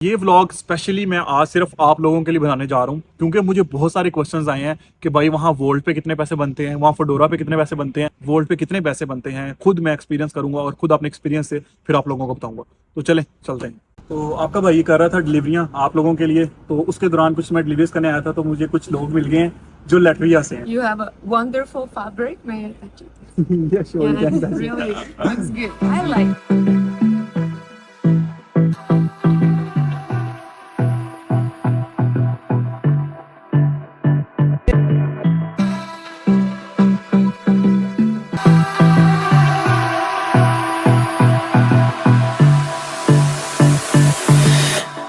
ये vlog specially मैं आज सिर्फ आप लोगों के लिए बनाने जा रहा हूँ क्योंकि मुझे बहुत सारे क्वेश्चंस आए हैं कि भाई वहाँ वोल्ट पे कितने पैसे बनते हैं, वहाँ फेडोरा पे कितने पैसे बनते हैं, वोल्ट पे कितने पैसे बनते हैं। खुद मैं एक्सपीरियंस करूंगा और खुद अपने एक्सपीरियंस से फिर आप लोगों को बताऊंगा। तो चलते हैं। तो आपका भाई कर रहा था डिलीवरियाँ आप लोगों के लिए, तो उसके दौरान कुछ मैं डिलीवरीज करने आया था, तो मुझे कुछ लोग मिल गए हैं जो लैटविया से हैं। You have a wonderful fabric, may I touch it? Yeah, sure, you can touch it. Really looks good. I like.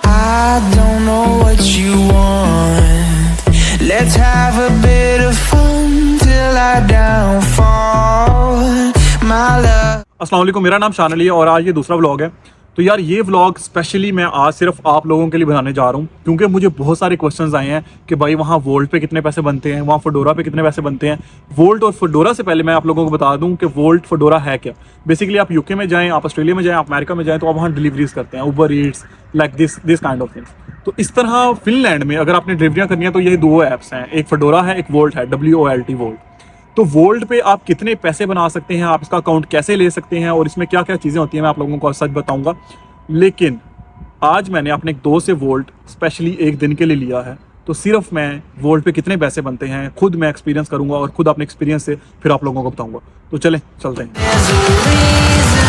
I don't know what you want. Let's have a bit of fun till I downfall. My love. अस्सलाम वालेकुम, मेरा नाम शान अली है और आज ये दूसरा व्लॉग है। तो यार ये व्लॉग स्पेशली मैं आज सिर्फ आप लोगों के लिए बनाने जा रहा हूँ क्योंकि मुझे बहुत सारे क्वेश्चंस आए हैं कि भाई वहाँ वोल्ट पे कितने पैसे बनते हैं, वहाँ फेडोरा पे कितने पैसे बनते हैं। वोल्ट और फेडोरा से पहले मैं आप लोगों को बता दूं कि वोल्ट फेडोरा है क्या। बेसिकली आप यूके में जाएँ, आप ऑस्ट्रेलिया में जाएँ, आप अमेरिका में जाएँ, तो आप वहाँ डिलीवरीज करते हैं, उबर Yeats, like this kind of things. तो इस तरह फिनलैंड में अगर आपने डिलीवरियाँ करनी है तो ये दो ऐप्स हैं, एक फेडोरा है, एक वोल्ट है, WOLT वोल्ट। तो वोल्ट पे आप कितने पैसे बना सकते हैं, आप इसका अकाउंट कैसे ले सकते हैं और इसमें क्या क्या चीज़ें होती हैं, मैं आप लोगों को सच बताऊंगा। लेकिन आज मैंने अपने एक दोस्त से वोल्ट स्पेशली एक दिन के लिए लिया है, तो सिर्फ मैं वोल्ट पे कितने पैसे बनते हैं खुद मैं एक्सपीरियंस करूंगा और खुद अपने एक्सपीरियंस से फिर आप लोगों को बताऊंगा। तो चलते हैं। There's a reason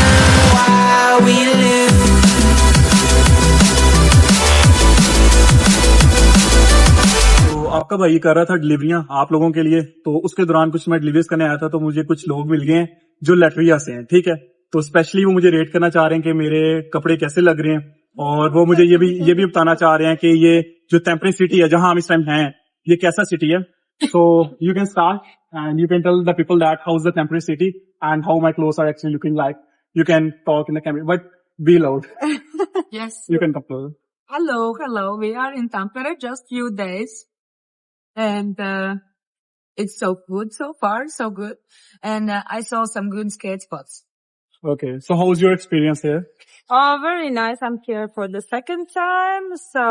why we live. तो आपका भाई कर रहा था डिलीवरियां आप लोगों के लिए, तो उसके दौरान कुछ मैं डिलीवरीज करने आया था, तो मुझे कुछ लोग मिल गए हैं जो लैटविया से हैं, ठीक है। तो स्पेशली वो मुझे रेट करना चाह रहे हैं कि मेरे कपड़े कैसे लग रहे हैं, और वो मुझे ये भी बताना चाह रहे हैं कि ये जो टेम्परेरी सिटी है जहां हम इस टाइम हैं, ये कैसा सिटी है। So you can start and you can tell the people that how is the temporary city and how my clothes are actually looking like. You can talk in the camera but be loud. Yes. You can come closer. Hello. We are in Tampere just few days, and it's so good so far, so good. And I saw some good skate spots. Okay, so how was your experience here? Oh, very nice. I'm here for the second time, so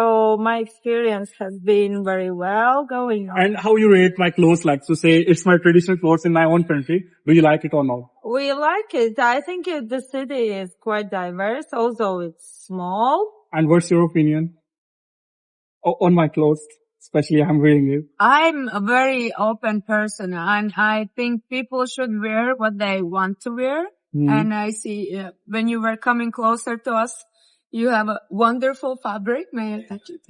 my experience has been very well going on. And how you rate my clothes, like to say it's my traditional clothes in my own country. Do you like it or not? We like it. I think the city is quite diverse. Also, it's small. And what's your opinion on my clothes? Especially I'm wearing it. I'm a very open person, and I think people should wear what they want to wear. And I see when you were coming closer to us, you have a wonderful fabric. May I touch it?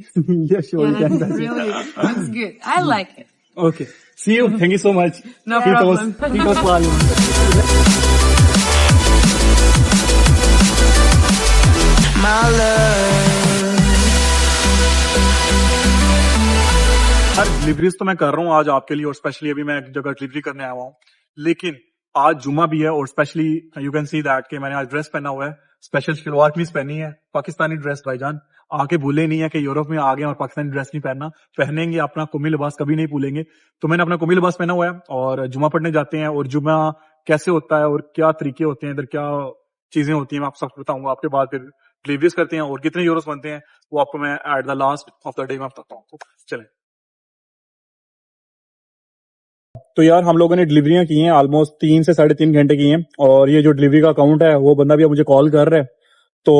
Yeah, sure, you can touch it. Really looks good. I like it. Okay, see you. Thank you so much. No Titos, problem. Titos Palu. My love. Her deliveries तो मैं कर रहा हूँ आज आपके लिए, और specially अभी मैं एक जगह डिलीवरी करने आया हूँ। लेकिन आज जुम्मा भी है और specially you can see that कि मैंने आज ड्रेस पहना हुआ है, स्पेशल शलवार कमीज पहनी है, पाकिस्तानी ड्रेस। भाईजान आके भूले नहीं है कि यूरोप में आ गए और पाकिस्तानी ड्रेस नहीं पहनना, पहनेंगे अपना कौमी लिबास, कभी नहीं भूलेंगे। तो मैंने अपना कौमी लिबास पहना हुआ है और जुम्मा पढ़ने जाते हैं। और जुम्मा कैसे होता है और क्या तरीके होते हैं, इधर क्या चीजें होती हैं, मैं आपको सब बताऊंगा। आपके बाद फिर डिलीवरीज करते हैं और कितने यूरोस बनते हैं वो आपको मैं at the last of the day में बताता हूँ। तो चलें। तो यार हम लोगों ने डिलीवरियां की हैं ऑलमोस्ट 3 से 3.5 घंटे की हैं, और ये जो डिलीवरी का अकाउंट है वो बंदा भी मुझे कॉल कर रहा है। तो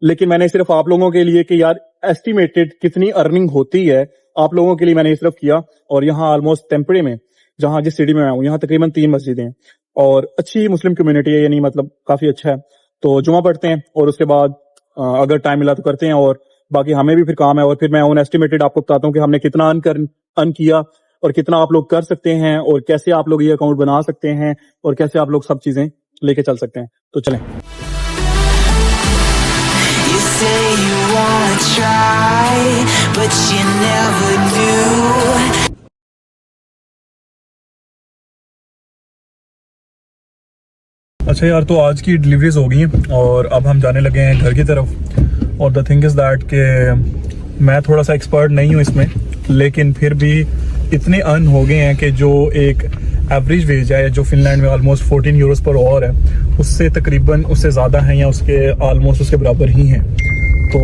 लेकिन मैंने सिर्फ आप लोगों के लिए कि यार एस्टिमेटेड कितनी अर्निंग होती है आप लोगों के लिए मैंने ये सिर्फ किया। और यहाँ ऑलमोस्ट टेम्परे में जहाँ जिस सिटी में मैं हूँ, यहाँ तकरीबन 3 मस्जिदें हैं और अच्छी मुस्लिम कम्युनिटी है, यानी मतलब काफी अच्छा है। तो जुमा पढ़ते हैं और उसके बाद अगर टाइम मिला तो करते हैं, और बाकी हमें भी फिर काम है। और फिर मैं उन एस्टिमेटेड आपको बताता हूँ कि हमने कितना अर्न किया और कितना आप लोग कर सकते हैं, और कैसे आप लोग ये अकाउंट बना सकते हैं, और कैसे आप लोग सब चीजें लेके चल सकते हैं। तो चलें। You say you wanna try, but you never do. अच्छा यार, तो आज की डिलीवरीज हो गई हैं और अब हम जाने लगे हैं घर की तरफ। और द थिंग इज दैट कि मैं थोड़ा सा एक्सपर्ट नहीं हूँ इसमें, लेकिन फिर भी इतने अर्न हो गए हैं कि जो एक एवरेज वेज है जो फिनलैंड में ऑलमोस्ट 14 यूरोस पर आवर है, उससे तकरीबन उससे ज़्यादा है या उसके ऑलमोस्ट उसके बराबर ही हैं। तो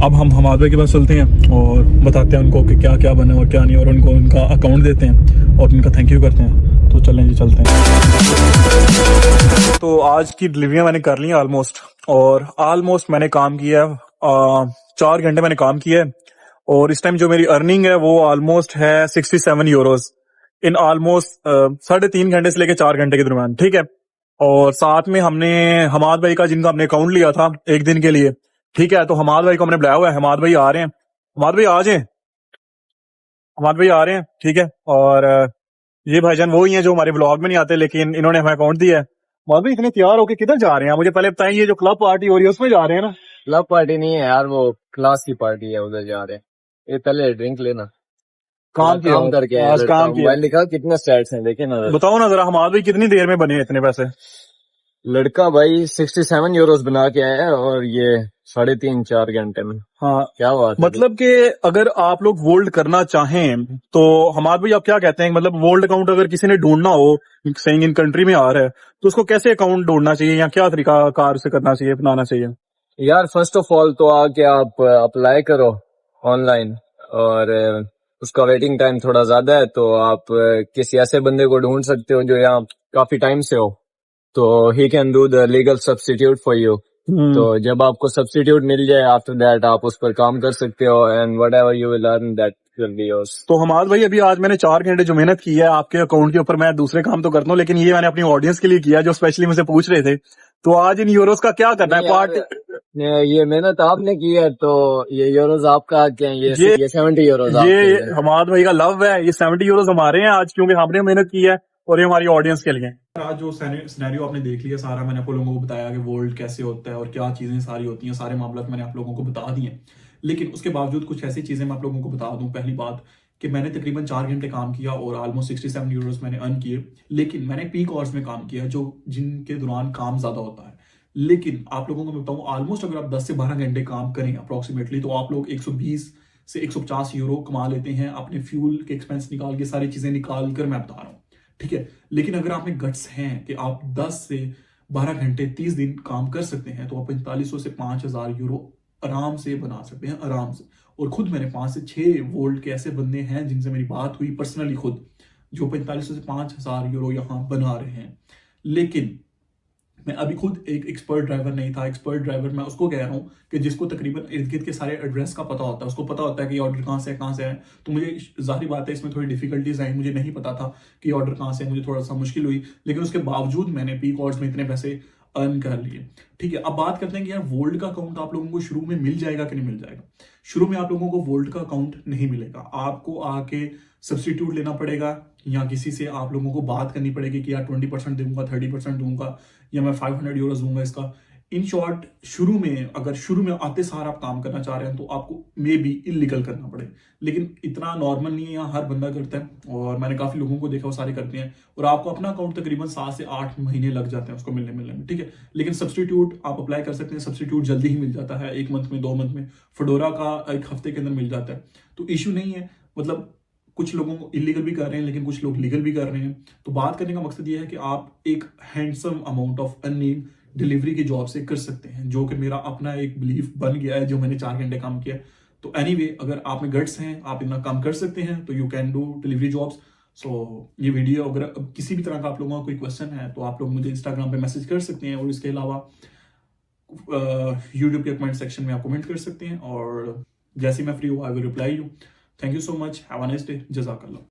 अब हम हमाद भाई के पास चलते हैं और बताते हैं उनको कि क्या क्या बना और क्या नहीं, और उनको उनका अकाउंट देते हैं और उनका थैंक यू करते हैं। तो चलें जी, चलते हैं। तो आज की डिलीवरियां मैंने कर ली ऑलमोस्ट, और ऑलमोस्ट मैंने काम किया 4 घंटे मैंने काम किया है, और इस टाइम जो मेरी अर्निंग है वो ऑलमोस्ट है 67 यूरोज इन ऑलमोस्ट 3.5 घंटे से लेकर 4 घंटे के दरम्यान, ठीक है। और साथ में हमने हमाद भाई का, जिनका हमने अकाउंट लिया था एक दिन के लिए, ठीक है, तो हमाद भाई को हमने बुलाया हुआ है। हमाद भाई आ रहे हैं, हमाद भाई आ जाए, हमाद भाई आ रहे हैं, ठीक है। और ये भाईजान वो ही हैं जो हमारे व्लॉग में नहीं आते, लेकिन इन्होंने हमें अकाउंट दिया है। हमाद भाई इतने तैयार होके किधर जा रहे हैं, मुझे पहले बताएं। ये जो क्लब पार्टी हो रही है उसमें जा रहे हैं ना? क्लब पार्टी नहीं है यार, वो क्लास की पार्टी है, उधर जा रहे हैं। ये पहले ड्रिंक लेना, काम किया काम करके आए, आज लड़का काम किया। मोबाइल निकाल, कितने स्टैट्स हैं देखे ना। बताओ ना जरा हमाद भाई कितनी देर में बने इतने पैसे? लड़का भाई 67 यूरोस बना के आया है, और ये 3.5-4 घंटे में। हाँ, क्या बात है। मतलब कि अगर आप लोग वोल्ड करना चाहें तो हमाद भाई आप क्या कहते हैं, मतलब वोल्ड अकाउंट अगर किसी ने ढूंढना हो, सेइंग इन कंट्री में आ रहा है, तो उसको कैसे अकाउंट ढूंढना चाहिए या क्या तरीका कार से करना चाहिए, अपनाना चाहिए? यार फर्स्ट ऑफ ऑल तो आके आप अप्लाई करो ऑनलाइन, और उसका वेटिंग टाइम थोड़ा ज्यादा है, तो आप किसी ऐसे बंदे को ढूंढ सकते हो जो यहाँ काफी टाइम से हो, तो he can do the legal substitute for you. तो जब आपको सब्स्टिट्यूट मिल जाए, आफ्टर दैट आप उस पर काम कर सकते हो, and whatever you will earn that will be yours. तो हमाद भाई अभी आज मैंने 4 घंटे जो मेहनत की है आपके अकाउंट के ऊपर, मैं दूसरे काम तो करता हूँ, लेकिन ये मैंने अपनी ऑडियंस के लिए किया जो स्पेशली मुझे पूछ रहे थे। तो आज इन यूरोस का क्या करना है पार्ट? ये मेहनत आपने की है, तो ये यूरोस आपका क्या है? ये 70 यूरोस ये हमाद भाई का लव है, ये 70 यूरोस हमारे हैं आज, क्योंकि हमने मेहनत की है और ये हमारी ऑडियंस के लिए। आज जो सिनेरियो आपने देख लिया सारा, मैंने आप लोगों को बताया कि वर्ल्ड कैसे होता है और क्या चीजें सारी होती हैं, सारे मामला मैंने आप लोगों को बता दिए। लेकिन उसके बावजूद कुछ ऐसी चीजें मैं आप लोगों को बता दूं। पहली बात कि मैंने तकरीबन 4 घंटे काम किया और ऑलमोस्ट 67 यूरोस मैंने अर्न किए, लेकिन मैंने पीक आवर्स में काम किया जो जिनके दौरान काम ज्यादा होता है। लेकिन आप लोगों को मैं बताऊं, ऑलमोस्ट अगर आप 10 से 12 घंटे काम करें अप्रोक्सीमेटली, तो आप लोग 120 से 150 यूरो कमा लेते हैं, अपने फ्यूल के एक्सपेंस निकाल के, सारी चीजें निकाल कर मैं बता रहा हूँ, ठीक है। लेकिन अगर आप में गट्स हैं कि आप 10 से 12 घंटे 30 दिन काम कर सकते हैं, तो आप 4500 से 5000 यूरो आराम से बना सकते हैं, आराम से। और खुद मैंने 5 से 6 वोल्ट के ऐसे बंदे हैं जिनसे मेरी बात हुई पर्सनली खुद, जो 4500 से 5000 यूरो यहाँ बना रहे हैं। लेकिन मैं अभी खुद एक एक्सपर्ट ड्राइवर नहीं था। एक्सपर्ट ड्राइवर मैं उसको कह रहा हूँ कि जिसको तकरीबन इर्द गिर्द के सारे एड्रेस का पता होता है, उसको पता होता है कि ऑर्डर कहाँ से है। तो मुझे जाहिर बात है इसमें थोड़ी डिफिकल्टीज आई, मुझे नहीं पता था कि ऑर्डर कहाँ से है, मुझे थोड़ा सा मुश्किल हुई, लेकिन उसके बावजूद मैंने पीक आवर्स में इतने पैसे अर्न कर लिए, ठीक है। अब बात करते हैं कि यार वोल्ट का अकाउंट आप लोगों को शुरू में मिल जाएगा कि नहीं मिल जाएगा। शुरू में आप लोगों को वोल्ट का अकाउंट नहीं मिलेगा, आपको आके सब्स्टिट्यूट लेना पड़ेगा, या किसी से आप लोगों को बात करनी पड़ेगी कि यार 20% दूंगा, 30% दूंगा, या मैं 500 यूरो दूंगा इसका। इन शॉर्ट, शुरू में अगर शुरू में आते सार आप काम करना चाह रहे हैं तो आपको मे बी इलीगल करना पड़े, लेकिन इतना नॉर्मल नहीं है, यहाँ हर बंदा करता है और मैंने काफी लोगों को देखा वो सारे करते हैं, और आपको अपना अकाउंट तकरीबन 7 से 8 महीने लग जाते हैं उसको मिलने में, ठीक है। लेकिन सब्स्टिट्यूट आप अप्लाई कर सकते हैं, सब्स्टिट्यूट जल्दी ही मिल जाता है, 1 मंथ में, 2 मंथ में। फेडोरा का 1 हफ्ते के अंदर मिल जाता है, तो इश्यू नहीं है। मतलब कुछ लोगों को इलीगल भी कर रहे हैं, लेकिन कुछ लोग लीगल भी कर रहे हैं। तो बात करने का मकसद ये है कि आप एक handsome amount of earning delivery की जॉब से कर सकते हैं, जो कि मेरा अपना एक बिलीफ बन गया है, जो मैंने 4 घंटे काम किया। तो एनीवे, अगर आप में गट्स हैं, आप इतना काम कर सकते हैं, तो you can do delivery jobs. So ये वीडियो अगर किसी भी तरह का आप लोगों का कोई क्वेश्चन है तो आप लोग मुझे इंस्टाग्राम पे मैसेज कर सकते हैं, और इसके अलावा यूट्यूब के कमेंट सेक्शन में आप कमेंट कर सकते हैं, और जैसे मैं फ्री हुआ I will reply you. Thank you so much, have a nice day, जज़ाकल्लाह।